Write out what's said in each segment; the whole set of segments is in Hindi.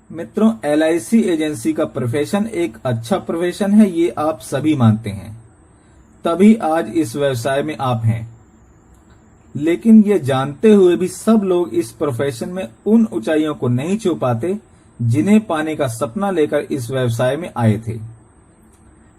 मित्रों, एलआईसी एजेंसी का प्रोफेशन एक अच्छा प्रोफेशन है, ये आप सभी मानते हैं, तभी आज इस व्यवसाय में आप हैं। लेकिन ये जानते हुए भी सब लोग इस प्रोफेशन में उन ऊंचाइयों को नहीं छू पाते जिन्हें पाने का सपना लेकर इस व्यवसाय में आए थे।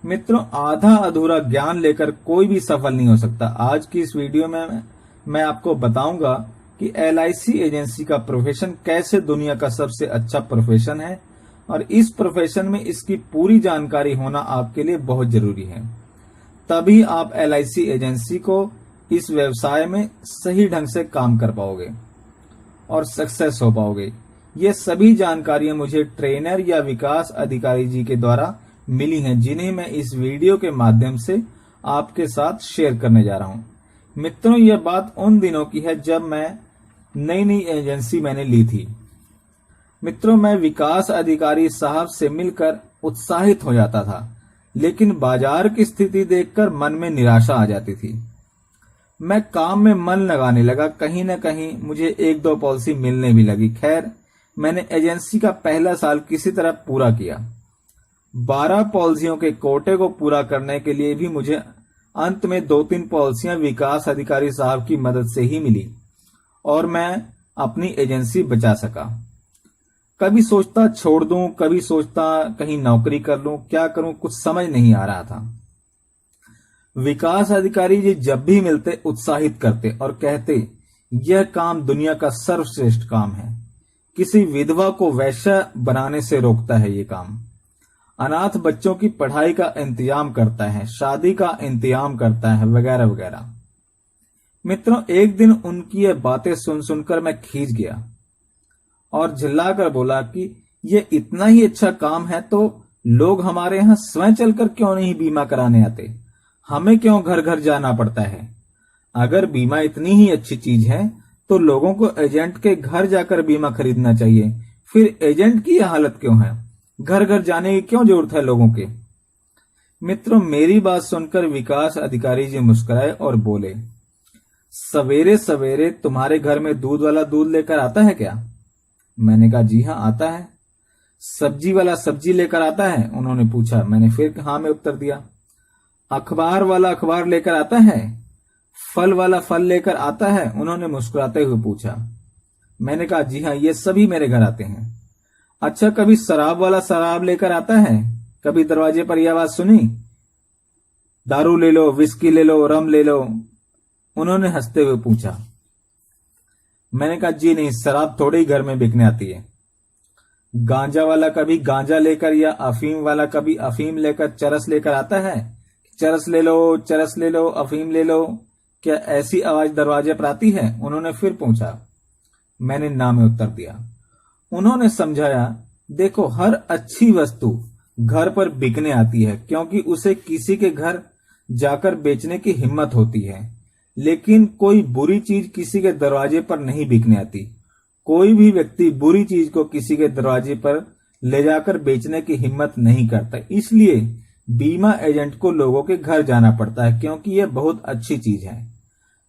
मित्रों, आधा अधूरा ज्ञान लेकर कोई भी सफल नहीं हो सकता। आज की इस वीडियो में मैं आपको बताऊंगा कि एलआईसी एजेंसी का प्रोफेशन कैसे दुनिया का सबसे अच्छा प्रोफेशन है और इस प्रोफेशन में इसकी पूरी जानकारी होना आपके लिए बहुत जरूरी है। तभी आप एलआईसी एजेंसी को इस व्यवसाय में सही ढंग से काम कर पाओगे और सक्सेस हो पाओगे। ये सभी जानकारियां मुझे ट्रेनर या विकास अधिकारी जी के द्वारा मिली हैं, जिन्हें मैं इस वीडियो के माध्यम से आपके साथ शेयर करने जा रहा हूं। मित्रों, यह बात उन दिनों की है जब मैं नई एजेंसी मैंने ली थी। मित्रों, मैं विकास अधिकारी साहब से मिलकर उत्साहित हो जाता था, लेकिन बाजार की स्थिति देखकर मन में निराशा आ जाती थी। मैं काम में मन लगाने लगा, कहीं न कहीं मुझे एक दो पॉलिसी मिलने भी लगी। खैर, मैंने एजेंसी का पहला साल किसी तरह पूरा किया। 12 पॉलिसियों के कोटे को पूरा करने के लिए भी मुझे अंत में 2-3 पॉलिसियां विकास अधिकारी साहब की मदद से ही मिली और मैं अपनी एजेंसी बचा सका। कभी सोचता छोड़ दूं, कभी सोचता कहीं नौकरी कर लूं, क्या करूं कुछ समझ नहीं आ रहा था। विकास अधिकारी जी जब भी मिलते उत्साहित करते और कहते, यह काम दुनिया का सर्वश्रेष्ठ काम है, किसी विधवा को वैश्य बनाने से रोकता है ये काम, अनाथ बच्चों की पढ़ाई का इंतजाम करता है, शादी का इंतजाम करता है, वगैरह वगैरह। मित्रों, एक दिन उनकी ये बातें सुन सुनकर मैं खींच गया और चिल्लाकर बोला कि ये इतना ही अच्छा काम है तो लोग हमारे यहाँ स्वयं चलकर क्यों नहीं बीमा कराने आते, हमें क्यों घर घर जाना पड़ता है। अगर बीमा इतनी ही अच्छी चीज है तो लोगों को एजेंट के घर जाकर बीमा खरीदना चाहिए, फिर एजेंट की यह हालत क्यों है, घर घर जाने की क्यों जरूरत है लोगों के। मित्रों, मेरी बात सुनकर विकास अधिकारी जी मुस्कुराए और बोले, सवेरे सवेरे तुम्हारे घर में दूध वाला दूध लेकर आता है क्या? मैंने कहा, जी हाँ आता है। सब्जी वाला सब्जी लेकर आता है? उन्होंने पूछा। मैंने फिर हाँ में उत्तर दिया। अखबार वाला अखबार लेकर आता है? फल वाला फल लेकर आता है? उन्होंने मुस्कुराते हुए पूछा। मैंने कहा, जी हाँ ये सभी मेरे घर आते हैं। अच्छा, कभी शराब वाला शराब लेकर आता है? कभी दरवाजे पर यह आवाज सुनी, दारू ले लो, विस्की ले लो, रम ले लो? उन्होंने हंसते हुए पूछा। मैंने कहा, जी नहीं, शराब थोड़ी घर में बिकने आती है। गांजा वाला कभी गांजा लेकर या अफीम वाला कभी अफीम लेकर चरस लेकर आता है? चरस ले लो, चरस ले लो, अफीम ले लो, क्या ऐसी आवाज दरवाजे पर आती है? उन्होंने फिर पूछा। मैंने ना में उत्तर दिया। उन्होंने समझाया, देखो हर अच्छी वस्तु घर पर बिकने आती है क्योंकि उसे किसी के घर जाकर बेचने की हिम्मत होती है, लेकिन कोई बुरी चीज किसी के दरवाजे पर नहीं बिकने आती। कोई भी व्यक्ति बुरी चीज को किसी के दरवाजे पर ले जाकर बेचने की हिम्मत नहीं करता। इसलिए बीमा एजेंट को लोगों के घर जाना पड़ता है क्योंकि यह बहुत अच्छी चीज है,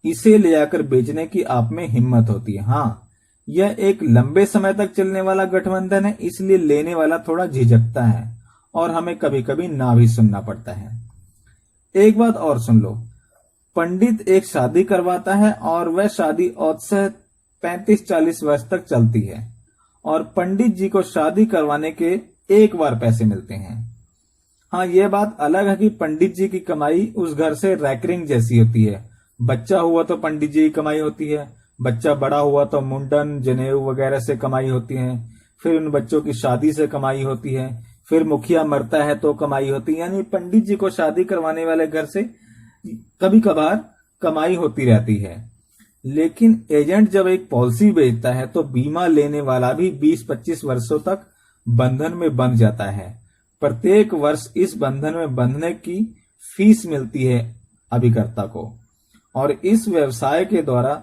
इसे ले जाकर बेचने की आप में हिम्मत होती है। हाँ, यह एक लंबे समय तक चलने वाला गठबंधन है, इसलिए लेने वाला थोड़ा झिझकता है और हमें कभी कभी ना भी सुनना पड़ता है। एक बात और सुन लो, पंडित एक शादी करवाता है और वह शादी औसत 35-40 वर्ष तक चलती है और पंडित जी को शादी करवाने के एक बार पैसे मिलते हैं। हाँ, यह बात अलग है कि पंडित जी की कमाई उस घर से रैकरिंग जैसी होती है। बच्चा हुआ तो पंडित जी की कमाई होती है, बच्चा बड़ा हुआ तो मुंडन जनेऊ वगैरह से कमाई होती है, फिर उन बच्चों की शादी से कमाई होती है, फिर मुखिया मरता है तो कमाई होती है। यानी पंडित जी को शादी करवाने वाले घर से कभी कभार कमाई होती रहती है। लेकिन एजेंट जब एक पॉलिसी बेचता है तो बीमा लेने वाला भी 20-25 वर्षों तक बंधन में बंध जाता है। प्रत्येक वर्ष इस बंधन में बंधने की फीस मिलती है अभिकर्ता को, और इस व्यवसाय के द्वारा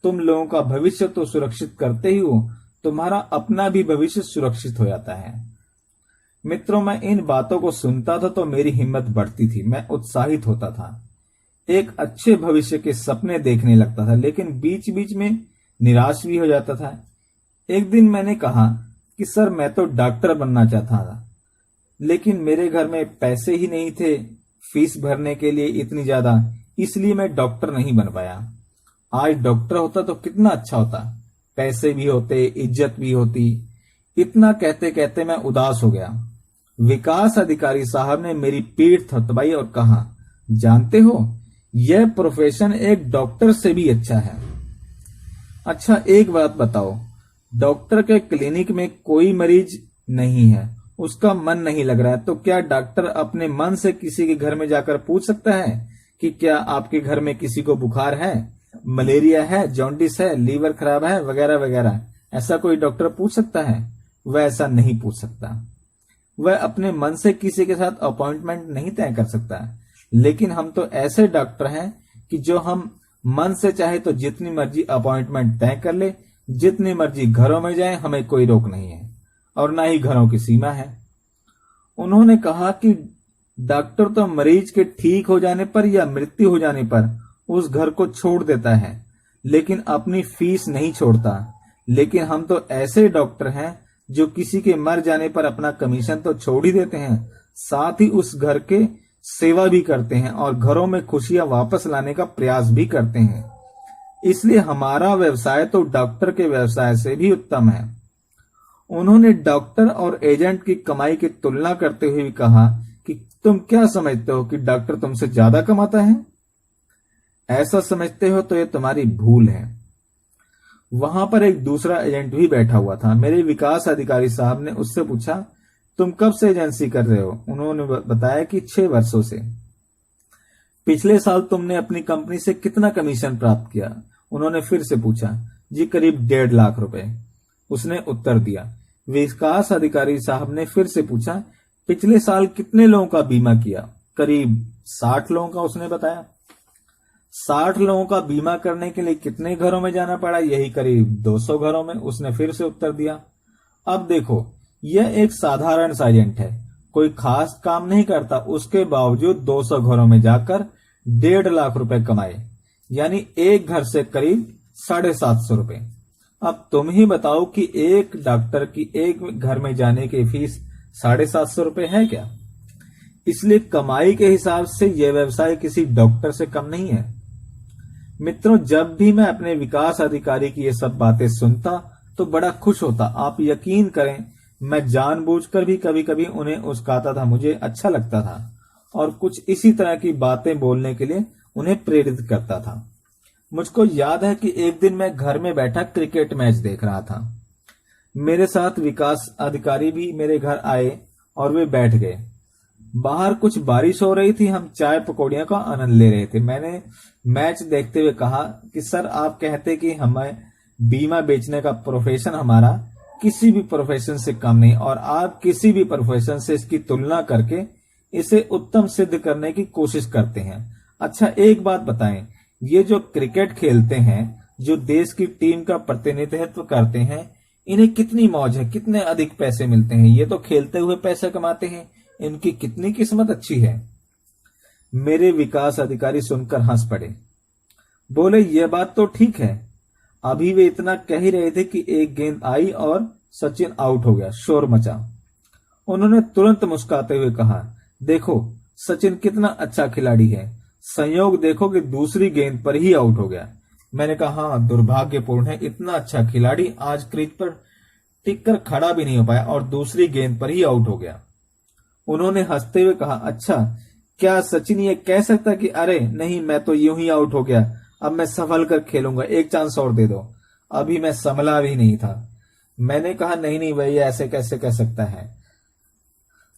तुम लोगों का भविष्य तो सुरक्षित करते ही हो, तुम्हारा अपना भी भविष्य सुरक्षित हो जाता है। मित्रों, मैं इन बातों को सुनता था तो मेरी हिम्मत बढ़ती थी, मैं उत्साहित होता था, एक अच्छे भविष्य के सपने देखने लगता था, लेकिन बीच बीच में निराश भी हो जाता था। एक दिन मैंने कहा कि सर मैं तो डॉक्टर बनना चाहता था, लेकिन मेरे घर में पैसे ही नहीं थे फीस भरने के लिए इतनी ज्यादा, इसलिए मैं डॉक्टर नहीं बन पाया। आज डॉक्टर होता तो कितना अच्छा होता, पैसे भी होते, इज्जत भी होती। इतना कहते कहते मैं उदास हो गया। विकास अधिकारी साहब ने मेरी पीठ थपथपाई और कहा, जानते हो, यह प्रोफेशन एक डॉक्टर से भी अच्छा है। अच्छा एक बात बताओ, डॉक्टर के क्लिनिक में कोई मरीज नहीं है, उसका मन नहीं लग रहा है, तो क्या डॉक्टर अपने मन से किसी के घर में जाकर पूछ सकता है कि क्या आपके घर में किसी को बुखार है, मलेरिया है, जॉन्डिस है, लीवर खराब है, वगैरह वगैरह? ऐसा कोई डॉक्टर पूछ सकता है? वह ऐसा नहीं पूछ सकता। वह अपने मन से किसी के साथ अपॉइंटमेंट नहीं तय कर सकता। लेकिन हम तो ऐसे डॉक्टर हैं कि जो हम मन से चाहे तो जितनी मर्जी अपॉइंटमेंट तय कर ले, जितनी मर्जी घरों में जाए, हमें कोई रोक नहीं है और ना ही घरों की सीमा है। उन्होंने कहा कि डॉक्टर तो मरीज के ठीक हो जाने पर या मृत्यु हो जाने पर उस घर को छोड़ देता है, लेकिन अपनी फीस नहीं छोड़ता। लेकिन हम तो ऐसे डॉक्टर हैं जो किसी के मर जाने पर अपना कमीशन तो छोड़ ही देते हैं, साथ ही उस घर के सेवा भी करते हैं और घरों में खुशियां वापस लाने का प्रयास भी करते हैं। इसलिए हमारा व्यवसाय तो डॉक्टर के व्यवसाय से भी उत्तम है। उन्होंने डॉक्टर और एजेंट की कमाई की तुलना करते हुए भी कहा कि तुम क्या समझते हो कि डॉक्टर तुमसे ज्यादा कमाता है? ऐसा समझते हो तो ये तुम्हारी भूल है। वहां पर एक दूसरा एजेंट भी बैठा हुआ था। मेरे विकास अधिकारी साहब ने उससे पूछा, तुम कब से एजेंसी कर रहे हो? उन्होंने बताया कि 6 वर्षों से। पिछले साल तुमने अपनी कंपनी से कितना कमीशन प्राप्त किया? उन्होंने फिर से पूछा। जी करीब 1.5 लाख रुपए, उसने उत्तर दिया। विकास अधिकारी साहब ने फिर से पूछा, पिछले साल कितने लोगों का बीमा किया? करीब 60 लोगों का, उसने बताया। 60 लोगों का बीमा करने के लिए कितने घरों में जाना पड़ा? यही करीब 200 घरों में, उसने फिर से उत्तर दिया। अब देखो, यह एक साधारण सा एजेंट है, कोई खास काम नहीं करता, उसके बावजूद 200 घरों में जाकर 1.5 लाख रुपए कमाए, यानी एक घर से करीब 750 रुपए। अब तुम ही बताओ कि एक डॉक्टर की एक घर में जाने की फीस 750 रुपए है क्या? इसलिए कमाई के हिसाब से यह व्यवसाय किसी डॉक्टर से कम नहीं है। मित्रों, जब भी मैं अपने विकास अधिकारी की ये सब बातें सुनता तो बड़ा खुश होता। आप यकीन करें, मैं जानबूझकर भी कभी कभी उन्हें उस्काता था, मुझे अच्छा लगता था और कुछ इसी तरह की बातें बोलने के लिए उन्हें प्रेरित करता था। मुझको याद है कि एक दिन मैं घर में बैठा क्रिकेट मैच देख रहा था। मेरे साथ विकास अधिकारी भी मेरे घर आए और वे बैठ गए। बाहर कुछ बारिश हो रही थी, हम चाय पकौड़ियों का आनंद ले रहे थे। मैंने मैच देखते हुए कहा कि सर, आप कहते कि हमें बीमा बेचने का प्रोफेशन हमारा किसी भी प्रोफेशन से कम नहीं, और आप किसी भी प्रोफेशन से इसकी तुलना करके इसे उत्तम सिद्ध करने की कोशिश करते हैं। अच्छा एक बात बताएं, ये जो क्रिकेट खेलते हैं, जो देश की टीम का प्रतिनिधित्व करते हैं, इन्हें कितनी मौज है, कितने अधिक पैसे मिलते हैं। ये तो खेलते हुए पैसे कमाते हैं, इनकी कितनी किस्मत अच्छी है। मेरे विकास अधिकारी सुनकर हंस पड़े, बोले यह बात तो ठीक है। अभी वे इतना कह ही रहे थे कि एक गेंद आई और सचिन आउट हो गया, शोर मचा। उन्होंने तुरंत मुस्कुराते हुए कहा, देखो सचिन कितना अच्छा खिलाड़ी है, संयोग देखो कि दूसरी गेंद पर ही आउट हो गया। मैंने कहा, हाँ दुर्भाग्यपूर्ण है, इतना अच्छा खिलाड़ी आज क्रीज पर टिककर खड़ा भी नहीं हो पाया और दूसरी गेंद पर ही आउट हो गया। उन्होंने हंसते हुए कहा, अच्छा क्या सचिन ये कह सकता कि अरे नहीं, मैं तो यूं ही आउट हो गया, अब मैं संभल कर खेलूंगा, एक चांस और दे दो। अभी मैं संभला भी नहीं था। मैंने कहा, नहीं नहीं भैया, ऐसे कैसे कह सकता है।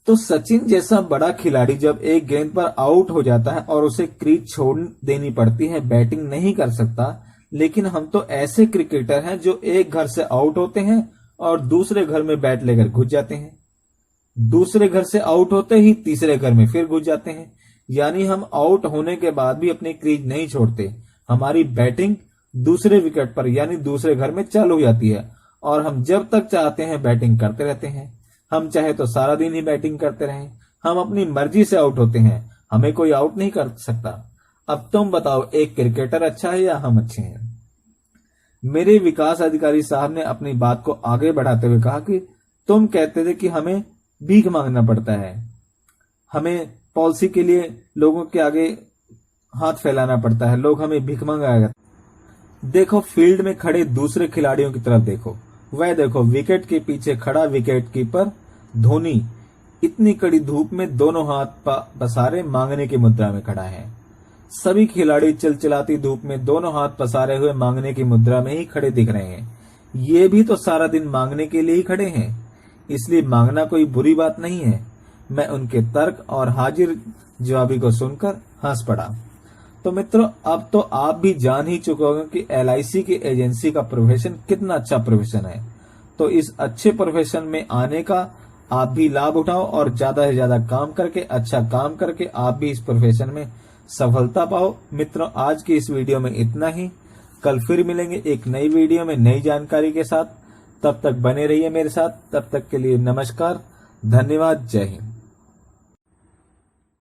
तो सचिन जैसा बड़ा खिलाड़ी जब एक गेंद पर आउट हो जाता है और उसे क्रीज छोड़ देनी पड़ती है, बैटिंग नहीं कर सकता। लेकिन हम तो ऐसे क्रिकेटर हैं जो एक घर से आउट होते हैं और दूसरे घर में बैट लेकर घुस जाते हैं, दूसरे घर से आउट होते ही तीसरे घर में फिर घुस जाते हैं। यानी हम आउट होने के बाद भी अपनी क्रीज नहीं छोड़ते, हमारी बैटिंग दूसरे विकेट पर यानी दूसरे घर में चालू हो जाती है और हम जब तक चाहते हैं बैटिंग करते रहते हैं। हम चाहे तो सारा दिन ही बैटिंग करते रहें, हम अपनी मर्जी से आउट होते हैं, हमें कोई आउट नहीं कर सकता। अब तुम बताओ, एक क्रिकेटर अच्छा है या हम अच्छे हैं? मेरे विकास अधिकारी साहब ने अपनी बात को आगे बढ़ाते हुए कहा कि तुम कहते थे कि हमें भीख मांगना पड़ता है, हमें पॉलिसी के लिए लोगों के आगे हाथ फैलाना पड़ता है, लोग हमें भीख मंगाएगा। देखो फील्ड में खड़े दूसरे खिलाड़ियों की तरफ देखो, वह देखो विकेट के पीछे खड़ा विकेट कीपर धोनी इतनी कड़ी धूप में दोनों हाथ पसारे मांगने की मुद्रा में खड़ा है। सभी खिलाड़ी चिलचिलाती धूप में दोनों हाथ पसारे हुए मांगने की मुद्रा में ही खड़े दिख रहे हैं। ये भी तो सारा दिन मांगने के लिए ही खड़े हैं, इसलिए मांगना कोई बुरी बात नहीं है। मैं उनके तर्क और हाजिर जवाबी को सुनकर हंस पड़ा। तो मित्रों, अब तो आप भी जान ही चुके होंगे कि LIC की एजेंसी का प्रोफेशन कितना अच्छा प्रोफेशन है। तो इस अच्छे प्रोफेशन में आने का आप भी लाभ उठाओ और ज्यादा से ज्यादा काम करके, अच्छा काम करके आप भी इस प्रोफेशन में सफलता पाओ। मित्रों, आज की इस वीडियो में इतना ही। कल फिर मिलेंगे एक नई वीडियो में नई जानकारी के साथ। तब तक बने रहिए मेरे साथ। तब तक के लिए नमस्कार, धन्यवाद, जय हिंद।